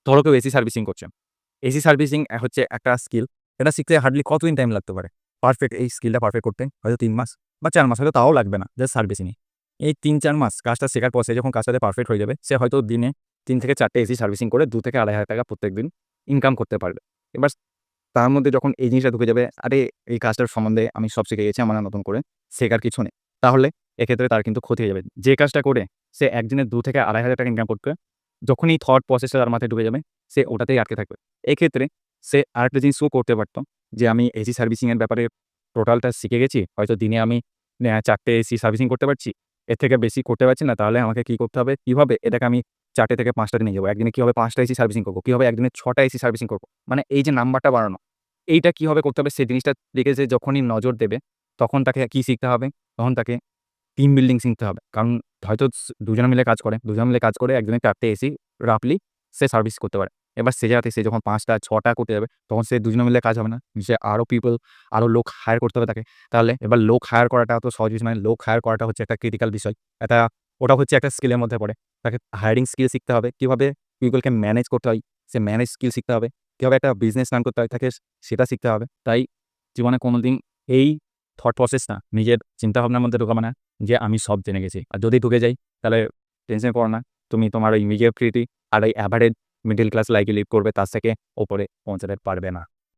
ধরো কেউ AC servicing করছে। এসি সার্ভিসিং হচ্ছে একটা স্কিল। এটা শিখতে হার্ডলি কতদিন টাইম লাগতে পারে? পারফেক্ট এই স্কিলটা পারফেক্ট করতে হয়তো ৩ মাস বা ৪ মাস, হয়তো তাও লাগবে না জাস্ট সার্ভিসিংই। এই ৩-৪ মাস কাজটা শেখার পর সে যখন কাজটাতে পারফেক্ট হয়ে যাবে, সে হয়তো দিনে ৩ থেকে ৪ টে এসি সার্ভিসিং করে ২ থেকে ২.৫ হাজার টাকা প্রত্যেকদিন ইনকাম করতে পারবে। এবার তার মধ্যে যখন এই জিনিসটা ঢুকে যাবে, আরে এই কাজটার সম্বন্ধে আমি সব শিখে গেছি, আমার আর নতুন করে শেখার কিছু নেই। তাহলে এক্ষেত্রে তার কিন্তু ক্ষতি হয়ে যাবে। যে কাজটা করে সে একদিনে ২ থেকে ২.৫ হাজার টাকা ইনকাম করবে, যখন এই থট প্রসেসটা তার মাথায় ঢুকে যাবে, সে ওটাতেই আটকে থাকবে। এক্ষেত্রে সে আরেকটা জিনিসও করতে পারত যে, আমি এসি সার্ভিসিং এর ব্যাপারে টোটালটা শিখে গেছি। হয়তো দিনে আমি ৪ টে এসি সার্ভিসিং করতে পারছি। এর থেকে বেশি করতে পারছি না। তাহলে আমাকে কি করতে হবে? কিভাবে এটাকে আমি ৪ টে থেকে ৫ টাতে নিয়ে যাবো। একদিনে কিভাবে ৫ টা এসি সার্ভিসিং করব? কিভাবে একদিনে ৬ টা এসি সার্ভিসিং করব? মানে এই যে নাম্বারটা বাড়ানো, এইটা কিভাবে করতে হবে সেই জিনিসটার দিকে সে যখনই নজর দেবে, তখন তাকে কি শিখতে হবে? তখন তাকে টিম বিল্ডিং শিখতে হবে। কারণ হয়তো ২ জনে মিলে কাজ করে। ২ জন মিলে কাজ করে একদিনে ৪ টে এসি রাফলি সে সার্ভিস করতে পারে। এবার সে জায়গাতে সে যখন ৫ টা ৬ টা করতে যাবে, তখন সে ২ জনে মিলে কাজ হবে না। সে আরো লোক হায়ার করতে হবে তাকে। তাহলে এবার লোক হায়ার করাটা তো সহজ বিষয় নয়। লোক হায়ার করাটা হচ্ছে একটা ক্রিটিক্যাল বিষয়। এটা ওটা হচ্ছে একটা স্কিলের মধ্যে পড়ে। তাকে হায়ারিং স্কিল শিখতে হবে। কিভাবে পিপলকে ম্যানেজ করতে হয়, সে ম্যানেজ স্কিল শিখতে হবে। কিভাবে একটা বিজনেস রান করতে হয় তাকে সেটা শিখতে হবে। তাই জীবনে কোনোদিন এই থট প্রসেসটা নিজের চিন্তাভাবনার মধ্যে ঢোকাবে না যে আমি সব জেনে গেছি। আর যদি ঢুকে যাই, তাহলে টেনশন করো না। তুমি তোমার ওই মিডিওক্রিটি আর ওই এভারেজ মিডল ক্লাস লাইফে লিড করবে, তার থেকে ওপরে পৌঁছাতে পারবে না।